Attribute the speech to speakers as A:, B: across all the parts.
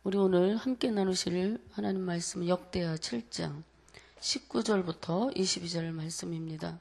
A: 우리 오늘 함께 나누실 하나님 말씀은 역대하 7장 19절부터 22절 말씀입니다.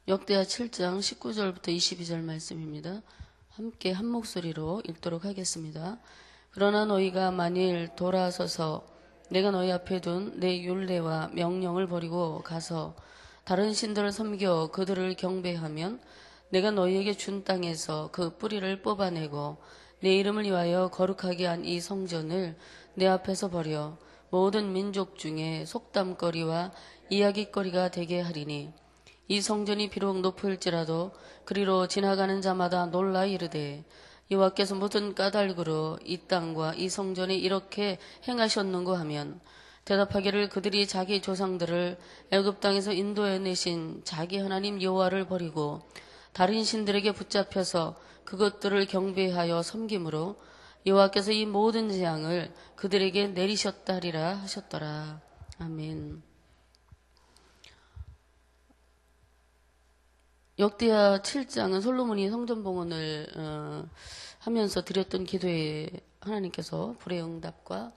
A: 역대하 7장 19절부터 22절 말씀입니다. 함께 한 목소리로 읽도록 하겠습니다. 그러나 너희가 만일 돌아서서 내가 너희 앞에 둔 내 율례와 명령을 버리고 가서 다른 신들을 섬겨 그들을 경배하면 내가 너희에게 준 땅에서 그 뿌리를 뽑아내고 내 이름을 위하여 거룩하게 한 이 성전을 내 앞에서 버려 모든 민족 중에 속담거리와 이야깃거리가 되게 하리니 이 성전이 비록 높을지라도 그리로 지나가는 자마다 놀라 이르되 여호와께서 무슨 까닭으로 이 땅과 이 성전에 이렇게 행하셨는고 하면 대답하기를 그들이 자기 조상들을 애굽 땅에서 인도해 내신 자기 하나님 여호와를 버리고 다른 신들에게 붙잡혀서 그것들을 경배하여 섬김으로 여호와께서 이 모든 재앙을 그들에게 내리셨다 하리라 하셨더라. 아멘. 역대하 7장은 솔로몬이 성전 봉헌을 하면서 드렸던 기도에 하나님께서 불의 응답과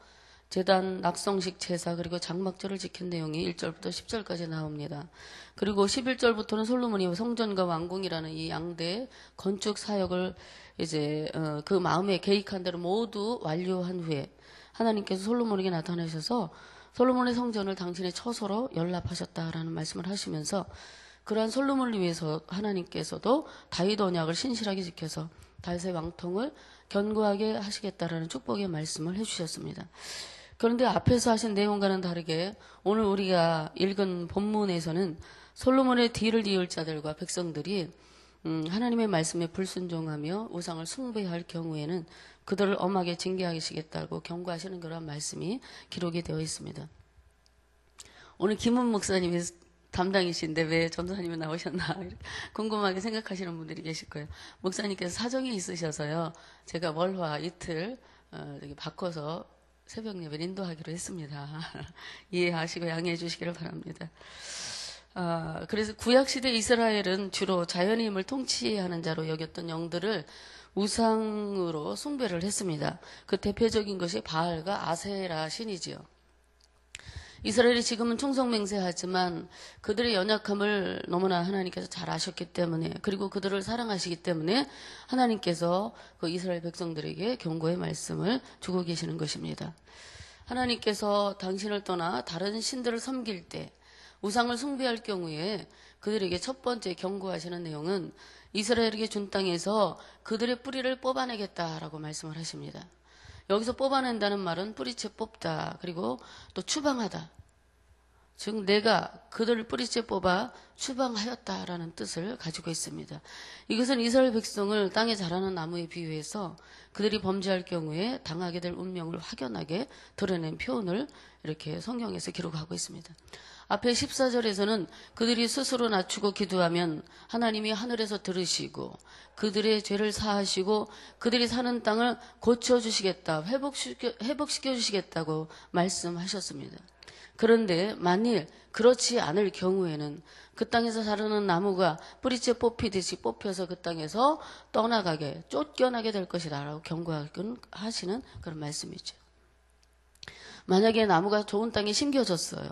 A: 제단 낙성식 제사 그리고 장막절을 지킨 내용이 1절부터 10절까지 나옵니다. 그리고 11절부터는 솔로몬이 성전과 왕궁이라는 이 양대 건축 사역을 이제 그 마음에 계획한 대로 모두 완료한 후에 하나님께서 솔로몬에게 나타나셔서 솔로몬의 성전을 당신의 처소로 연락하셨다라는 말씀을 하시면서 그러한 솔로몬을 위해서 하나님께서도 다윗 언약을 신실하게 지켜서 다윗의 왕통을 견고하게 하시겠다라는 축복의 말씀을 해주셨습니다. 그런데 앞에서 하신 내용과는 다르게 오늘 우리가 읽은 본문에서는 솔로몬의 뒤를 이을 자들과 백성들이 하나님의 말씀에 불순종하며 우상을 숭배할 경우에는 그들을 엄하게 징계하시겠다고 경고하시는 그런 말씀이 기록이 되어 있습니다. 오늘 김은 목사님이 담당이신데 왜 전도사님이 나오셨나 궁금하게 생각하시는 분들이 계실 거예요. 목사님께서 사정이 있으셔서요. 제가 월화 이틀 바꿔서 새벽 예배를 인도하기로 했습니다. 이해하시고 양해해 주시기를 바랍니다. 그래서 구약시대 이스라엘은 주로 자연의 힘을 통치하는 자로 여겼던 영들을 우상으로 숭배를 했습니다. 그 대표적인 것이 바알과 아세라 신이지요. 이스라엘이 지금은 충성맹세하지만 그들의 연약함을 너무나 하나님께서 잘 아셨기 때문에 그리고 그들을 사랑하시기 때문에 하나님께서 그 이스라엘 백성들에게 경고의 말씀을 주고 계시는 것입니다. 하나님께서 당신을 떠나 다른 신들을 섬길 때 우상을 숭배할 경우에 그들에게 첫 번째 경고하시는 내용은 이스라엘에게 준 땅에서 그들의 뿌리를 뽑아내겠다라고 말씀을 하십니다. 여기서 뽑아낸다는 말은 뿌리채 뽑다 그리고 또 추방하다. 즉 내가 그들을 뿌리채 뽑아 추방하였다라는 뜻을 가지고 있습니다. 이것은 이스라엘 백성을 땅에 자라는 나무에 비유해서 그들이 범죄할 경우에 당하게 될 운명을 확연하게 드러낸 표현을 이렇게 성경에서 기록하고 있습니다. 앞에 14절에서는 그들이 스스로 낮추고 기도하면 하나님이 하늘에서 들으시고 그들의 죄를 사하시고 그들이 사는 땅을 고쳐주시겠다, 회복시켜 주시겠다고 말씀하셨습니다. 그런데 만일 그렇지 않을 경우에는 그 땅에서 자라는 나무가 뿌리채 뽑히듯이 뽑혀서 그 땅에서 떠나가게 쫓겨나게 될 것이다 라고 경고하시는 그런 말씀이죠. 만약에 나무가 좋은 땅에 심겨졌어요.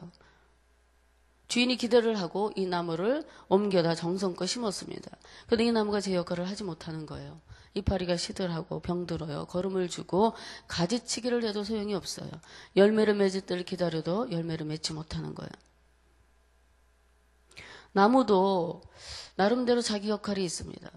A: 주인이 기대를 하고 이 나무를 옮겨다 정성껏 심었습니다. 그런데 이 나무가 제 역할을 하지 못하는 거예요. 이파리가 시들하고 병들어요. 거름을 주고 가지치기를 해도 소용이 없어요. 열매를 맺을 때를 기다려도 열매를 맺지 못하는 거예요. 나무도 나름대로 자기 역할이 있습니다.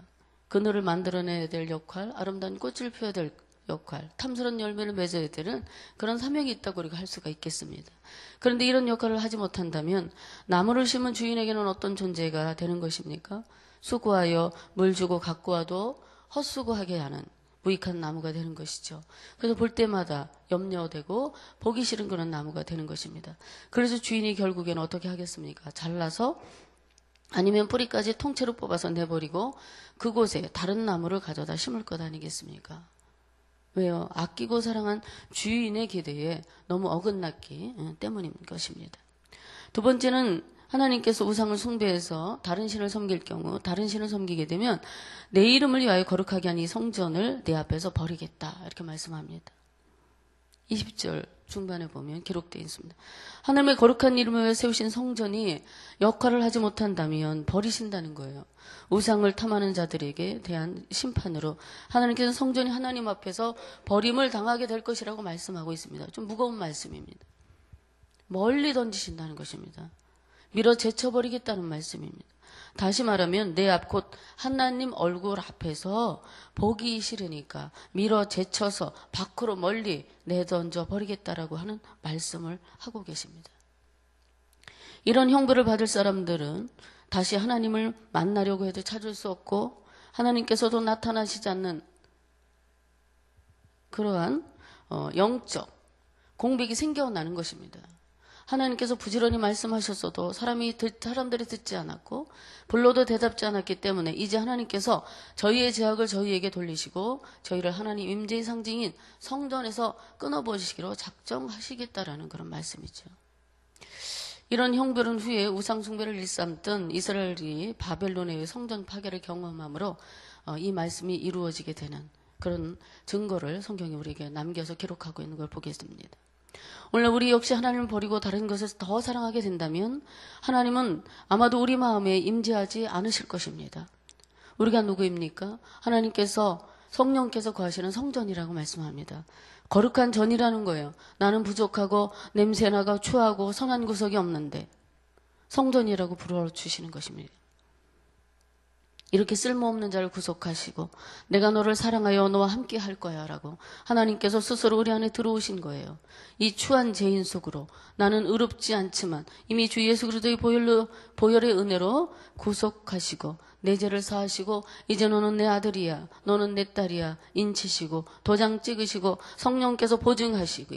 A: 그늘을 만들어내야 될 역할, 아름다운 꽃을 피워야 될 역할, 탐스러운 열매를 맺어야 되는 그런 사명이 있다고 우리가 할 수가 있겠습니다. 그런데 이런 역할을 하지 못한다면 나무를 심은 주인에게는 어떤 존재가 되는 것입니까? 수고하여 물 주고 갖고 와도 헛수고하게 하는 무익한 나무가 되는 것이죠. 그래서 볼 때마다 염려되고 보기 싫은 그런 나무가 되는 것입니다. 그래서 주인이 결국에는 어떻게 하겠습니까? 잘라서 아니면 뿌리까지 통째로 뽑아서 내버리고 그곳에 다른 나무를 가져다 심을 것 아니겠습니까? 왜요? 아끼고 사랑한 주인의 기대에 너무 어긋났기 때문인 것입니다. 두 번째는 하나님께서 우상을 숭배해서 다른 신을 섬길 경우 다른 신을 섬기게 되면 내 이름을 위하여 거룩하게 한 이 성전을 내 앞에서 버리겠다 이렇게 말씀합니다. 20절 중반에 보면 기록되어 있습니다. 하나님의 거룩한 이름을 위해 세우신 성전이 역할을 하지 못한다면 버리신다는 거예요. 우상을 탐하는 자들에게 대한 심판으로 하나님께서 성전이 하나님 앞에서 버림을 당하게 될 것이라고 말씀하고 있습니다. 좀 무거운 말씀입니다. 멀리 던지신다는 것입니다. 밀어 제쳐버리겠다는 말씀입니다. 다시 말하면 내 앞 곧 하나님 얼굴 앞에서 보기 싫으니까 밀어 제쳐서 밖으로 멀리 내던져 버리겠다라고 하는 말씀을 하고 계십니다. 이런 형벌을 받을 사람들은 다시 하나님을 만나려고 해도 찾을 수 없고 하나님께서도 나타나시지 않는 그러한 영적 공백이 생겨나는 것입니다. 하나님께서 부지런히 말씀하셨어도 사람들이 듣지 않았고 불러도 대답지 않았기 때문에 이제 하나님께서 저희의 죄악을 저희에게 돌리시고 저희를 하나님 임재의 상징인 성전에서 끊어버리시기로 작정하시겠다라는 그런 말씀이죠. 이런 형벌은 후에 우상 숭배를 일삼던 이스라엘이 바벨론의 성전 파괴를 경험함으로 이 말씀이 이루어지게 되는 그런 증거를 성경이 우리에게 남겨서 기록하고 있는 걸 보겠습니다. 오늘 우리 역시 하나님을 버리고 다른 것을 더 사랑하게 된다면 하나님은 아마도 우리 마음에 임재하지 않으실 것입니다. 우리가 누구입니까? 하나님께서 성령께서 거하시는 성전이라고 말씀합니다. 거룩한 전이라는 거예요. 나는 부족하고 냄새나고 추하고 선한 구석이 없는데 성전이라고 불러주시는 것입니다. 이렇게 쓸모없는 자를 구속하시고 내가 너를 사랑하여 너와 함께 할 거야 라고 하나님께서 스스로 우리 안에 들어오신 거예요. 이 추한 죄인 속으로 나는 의롭지 않지만 이미 주 예수 그리스도의 보혈의 은혜로 구속하시고 내 죄를 사하시고 이제 너는 내 아들이야 너는 내 딸이야 인치시고 도장 찍으시고 성령께서 보증하시고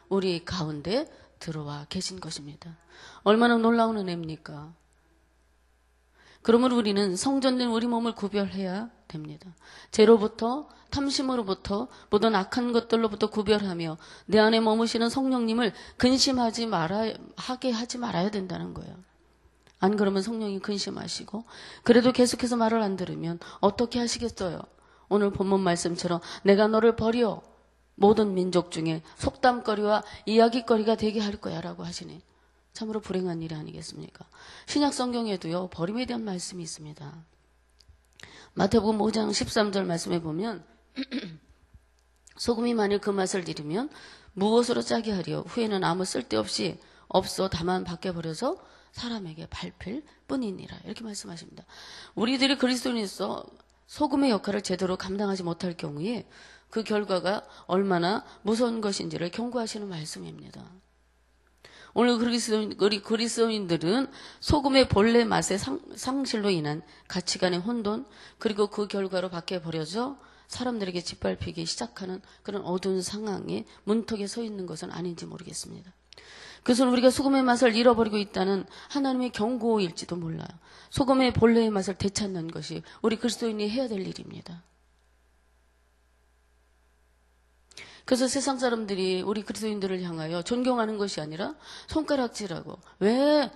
A: 우리 가운데 들어와 계신 것입니다. 얼마나 놀라운 은혜입니까? 그러므로 우리는 성전된 우리 몸을 구별해야 됩니다. 죄로부터 탐심으로부터 모든 악한 것들로부터 구별하며 내 안에 머무시는 성령님을 하게 하지 말아야 된다는 거예요. 안 그러면 성령이 근심하시고 그래도 계속해서 말을 안 들으면 어떻게 하시겠어요? 오늘 본문 말씀처럼 내가 너를 버려 모든 민족 중에 속담거리와 이야기거리가 되게 할 거야 라고 하시네. 참으로 불행한 일이 아니겠습니까? 신약 성경에도요 버림에 대한 말씀이 있습니다. 마태복음 5장 13절 말씀에 보면 소금이 만일 그 맛을 잃으면 무엇으로 짜게 하리요? 후에는 아무 쓸데없이 없어 다만 밖에 버려서 사람에게 밟힐 뿐이니라. 이렇게 말씀하십니다. 우리들이 그리스도인으로서 소금의 역할을 제대로 감당하지 못할 경우에 그 결과가 얼마나 무서운 것인지를 경고하시는 말씀입니다. 오늘 우리 그리스도인들은 소금의 본래 맛의 상실로 인한 가치관의 혼돈 그리고 그 결과로 밖에 버려져 사람들에게 짓밟히기 시작하는 그런 어두운 상황에 문턱에 서 있는 것은 아닌지 모르겠습니다. 그래서 우리가 소금의 맛을 잃어버리고 있다는 하나님의 경고일지도 몰라요. 소금의 본래의 맛을 되찾는 것이 우리 그리스도인이 해야 될 일입니다. 그래서 세상 사람들이 우리 그리스도인들을 향하여 존경하는 것이 아니라 손가락질하고 왜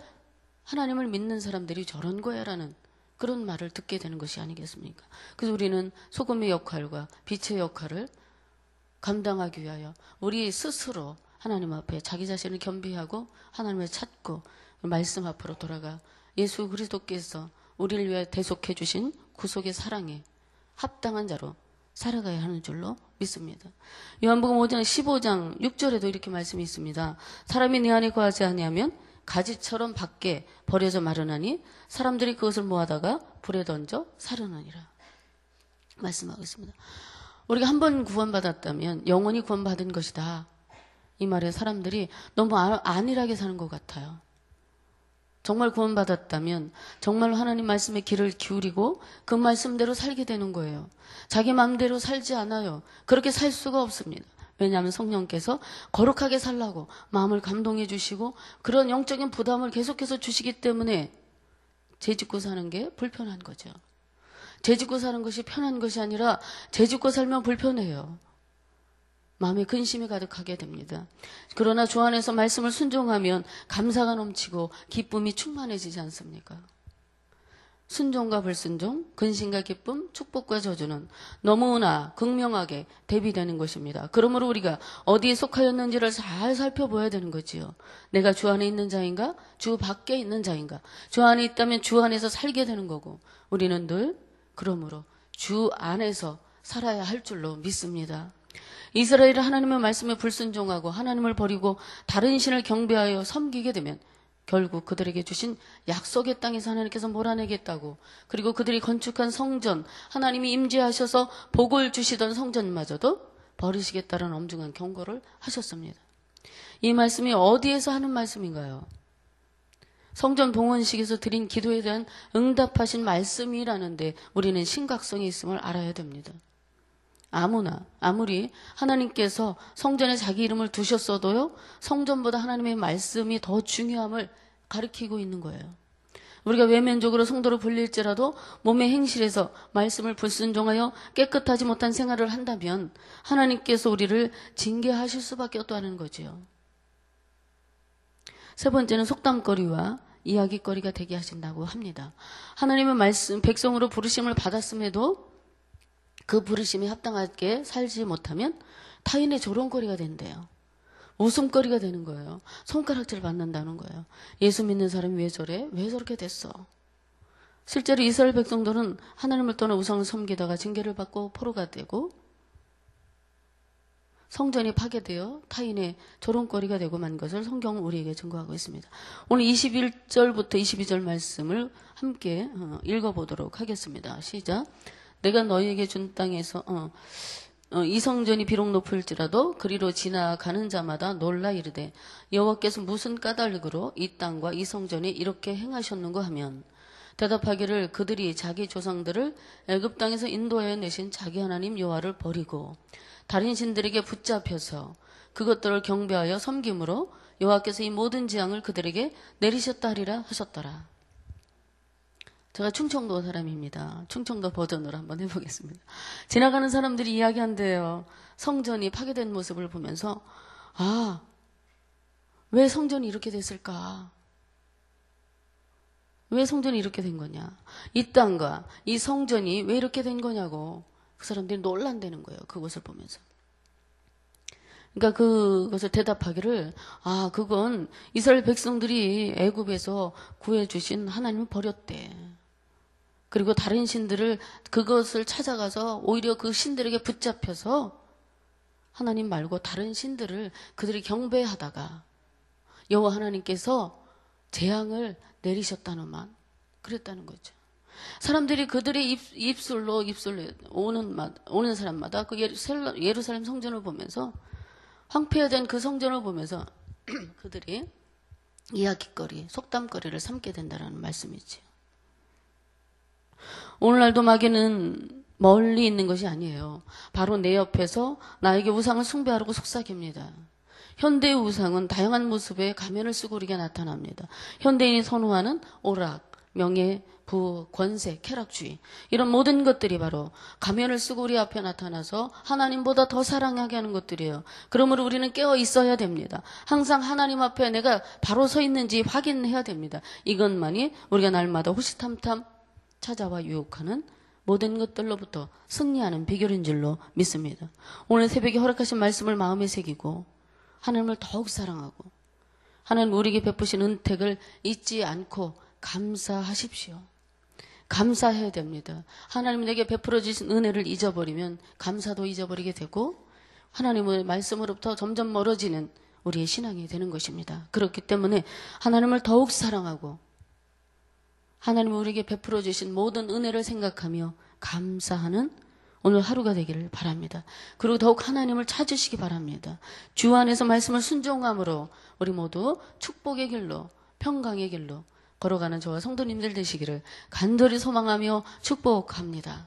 A: 하나님을 믿는 사람들이 저런 거야 라는 그런 말을 듣게 되는 것이 아니겠습니까? 그래서 우리는 소금의 역할과 빛의 역할을 감당하기 위하여 우리 스스로 하나님 앞에 자기 자신을 겸비하고 하나님을 찾고 말씀 앞으로 돌아가 예수 그리스도께서 우리를 위해 대속해 주신 구속의 사랑에 합당한 자로 살아가야 하는 줄로 믿습니다. 요한복음 15장 6절에도 이렇게 말씀이 있습니다. 사람이 내 안에 거하지 아니하면 가지처럼 밖에 버려져 마르나니 사람들이 그것을 모아다가 불에 던져 사르느니라 말씀하고 있습니다. 우리가 한 번 구원받았다면 영원히 구원받은 것이다. 이 말에 사람들이 너무 안일하게 사는 것 같아요. 정말 구원받았다면 정말 하나님 말씀에 귀를 기울이고 그 말씀대로 살게 되는 거예요. 자기 마음대로 살지 않아요. 그렇게 살 수가 없습니다. 왜냐하면 성령께서 거룩하게 살라고 마음을 감동해 주시고 그런 영적인 부담을 계속해서 주시기 때문에 죄짓고 사는 게 불편한 거죠. 죄짓고 사는 것이 편한 것이 아니라 죄짓고 살면 불편해요. 마음에 근심이 가득하게 됩니다. 그러나 주 안에서 말씀을 순종하면 감사가 넘치고 기쁨이 충만해지지 않습니까? 순종과 불순종, 근심과 기쁨, 축복과 저주는 너무나 극명하게 대비되는 것입니다. 그러므로 우리가 어디에 속하였는지를 잘 살펴봐야 되는 거지요. 내가 주 안에 있는 자인가? 주 밖에 있는 자인가? 주 안에 있다면 주 안에서 살게 되는 거고, 우리는 늘 그러므로 주 안에서 살아야 할 줄로 믿습니다. 이스라엘이 하나님의 말씀에 불순종하고 하나님을 버리고 다른 신을 경배하여 섬기게 되면 결국 그들에게 주신 약속의 땅에서 하나님께서 몰아내겠다고, 그리고 그들이 건축한 성전, 하나님이 임재하셔서 복을 주시던 성전마저도 버리시겠다는 엄중한 경고를 하셨습니다. 이 말씀이 어디에서 하는 말씀인가요? 성전 봉헌식에서 드린 기도에 대한 응답하신 말씀이라는데 우리는 심각성이 있음을 알아야 됩니다. 아무리 하나님께서 성전에 자기 이름을 두셨어도요, 성전보다 하나님의 말씀이 더 중요함을 가리키고 있는 거예요. 우리가 외면적으로 성도로 불릴지라도 몸의 행실에서 말씀을 불순종하여 깨끗하지 못한 생활을 한다면 하나님께서 우리를 징계하실 수밖에 없다는 거지요. 세 번째는 속담거리와 이야기거리가 되게 하신다고 합니다. 하나님의 말씀, 백성으로 부르심을 받았음에도 그 부르심에 합당하게 살지 못하면 타인의 조롱거리가 된대요. 웃음거리가 되는 거예요. 손가락질 받는다는 거예요. 예수 믿는 사람이 왜 저래? 왜 저렇게 됐어? 실제로 이스라엘 백성들은 하나님을 떠나 우상을 섬기다가 징계를 받고 포로가 되고 성전이 파괴되어 타인의 조롱거리가 되고 만 것을 성경은 우리에게 증거하고 있습니다. 오늘 21절부터 22절 말씀을 함께 읽어보도록 하겠습니다. 시작. 내가 너희에게 준 땅에서 이 성전이 비록 높을지라도 그리로 지나가는 자마다 놀라 이르되 여호와께서 무슨 까닭으로 이 땅과 이 성전에 이렇게 행하셨는고 하면 대답하기를 그들이 자기 조상들을 애굽 땅에서 인도하여 내신 자기 하나님 여호와를 버리고 다른 신들에게 붙잡혀서 그것들을 경배하여 섬김으로 여호와께서 이 모든 재앙을 그들에게 내리셨다 하리라 하셨더라. 제가 충청도 사람입니다. 충청도 버전으로 한번 해보겠습니다. 지나가는 사람들이 이야기한대요. 성전이 파괴된 모습을 보면서 왜 성전이 이렇게 됐을까? 왜 성전이 이렇게 된 거냐? 이 땅과 이 성전이 왜 이렇게 된 거냐고 그 사람들이 놀란다는 거예요. 그것을 보면서. 그러니까 그것을 대답하기를 그건 이스라엘 백성들이 애굽에서 구해주신 하나님을 버렸대. 그리고 다른 신들을 그것을 찾아가서 오히려 그 신들에게 붙잡혀서 하나님 말고 다른 신들을 그들이 경배하다가 여호와 하나님께서 재앙을 내리셨다는 말 그랬다는 거죠. 사람들이 그들의 입술로 오는 사람마다 그 예루살렘 성전을 보면서 황폐화된 그 성전을 보면서 그들이 이야기거리, 속담거리를 삼게 된다는 말씀이지요. 오늘날도 마귀는 멀리 있는 것이 아니에요. 바로 내 옆에서 나에게 우상을 숭배하려고 속삭입니다. 현대의 우상은 다양한 모습의 가면을 쓰고 우리에게 나타납니다. 현대인이 선호하는 오락, 명예, 부, 권세, 쾌락주의 이런 모든 것들이 바로 가면을 쓰고 우리 앞에 나타나서 하나님보다 더 사랑하게 하는 것들이에요. 그러므로 우리는 깨어 있어야 됩니다. 항상 하나님 앞에 내가 바로 서 있는지 확인해야 됩니다. 이것만이 우리가 날마다 호시탐탐 찾아와 유혹하는 모든 것들로부터 승리하는 비결인 줄로 믿습니다. 오늘 새벽에 허락하신 말씀을 마음에 새기고 하나님을 더욱 사랑하고 하나님 우리에게 베푸신 은택을 잊지 않고 감사하십시오. 감사해야 됩니다. 하나님 내게 베풀어 주신 은혜를 잊어버리면 감사도 잊어버리게 되고 하나님의 말씀으로부터 점점 멀어지는 우리의 신앙이 되는 것입니다. 그렇기 때문에 하나님을 더욱 사랑하고 하나님 우리에게 베풀어 주신 모든 은혜를 생각하며 감사하는 오늘 하루가 되기를 바랍니다. 그리고 더욱 하나님을 찾으시기 바랍니다. 주 안에서 말씀을 순종함으로 우리 모두 축복의 길로 평강의 길로 걸어가는 저와 성도님들 되시기를 간절히 소망하며 축복합니다.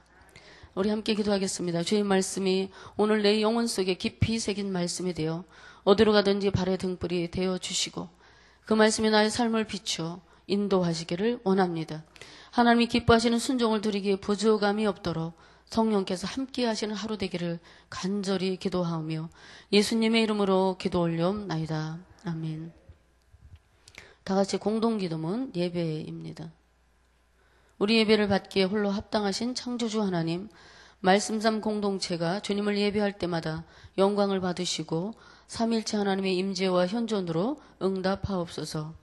A: 우리 함께 기도하겠습니다. 주의 말씀이 오늘 내 영혼 속에 깊이 새긴 말씀이 되어 어디로 가든지 발의 등불이 되어 주시고 그 말씀이 나의 삶을 비추어 인도하시기를 원합니다. 하나님이 기뻐하시는 순종을 드리기에 부족함이 없도록 성령께서 함께 하시는 하루 되기를 간절히 기도하오며 예수님의 이름으로 기도 올려옵나이다. 아멘. 다 같이 공동기도문 예배입니다. 우리 예배를 받기에 홀로 합당하신 창조주 하나님, 말씀삼 공동체가 주님을 예배할 때마다 영광을 받으시고 삼일체 하나님의 임재와 현존으로 응답하옵소서.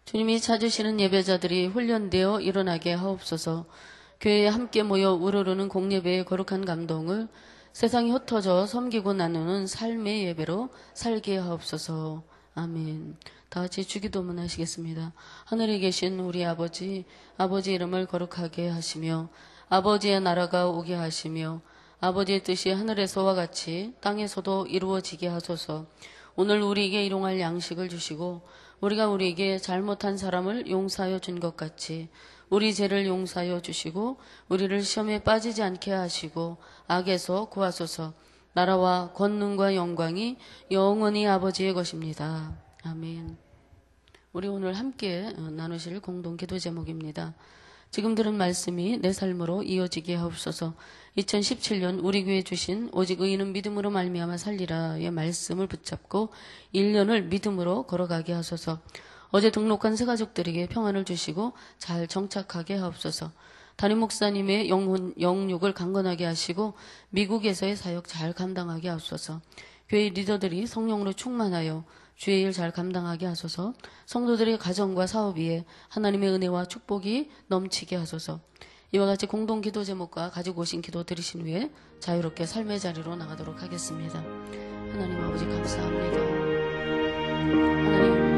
A: 주님이 찾으시는 예배자들이 훈련되어 일어나게 하옵소서. 교회에 함께 모여 우러르는 공예배의 거룩한 감동을 세상이 흩어져 섬기고 나누는 삶의 예배로 살게 하옵소서. 아멘. 다 같이 주기도문 하시겠습니다. 하늘에 계신 우리 아버지, 아버지 이름을 거룩하게 하시며 아버지의 나라가 오게 하시며 아버지의 뜻이 하늘에서와 같이 땅에서도 이루어지게 하소서. 오늘 우리에게 일용할 양식을 주시고 우리가 우리에게 잘못한 사람을 용서하여 준 것 같이 우리 죄를 용서하여 주시고 우리를 시험에 빠지지 않게 하시고 악에서 구하소서. 나라와 권능과 영광이 영원히 아버지의 것입니다. 아멘. 우리 오늘 함께 나누실 공동 기도 제목입니다. 지금 들은 말씀이 내 삶으로 이어지게 하옵소서. 2017년 우리 교회 주신 오직 의인은 믿음으로 말미암아 살리라의 말씀을 붙잡고 1년을 믿음으로 걸어가게 하소서. 어제 등록한 새 가족들에게 평안을 주시고 잘 정착하게 하옵소서. 담임 목사님의 영육을 강건하게 하시고 미국에서의 사역 잘 감당하게 하옵소서. 교회 리더들이 성령으로 충만하여 주의 일 잘 감당하게 하소서. 성도들의 가정과 사업 위에 하나님의 은혜와 축복이 넘치게 하소서. 이와 같이 공동 기도 제목과 가지고 오신 기도 들으신 후에 자유롭게 삶의 자리로 나가도록 하겠습니다. 하나님 아버지 감사합니다. 하나님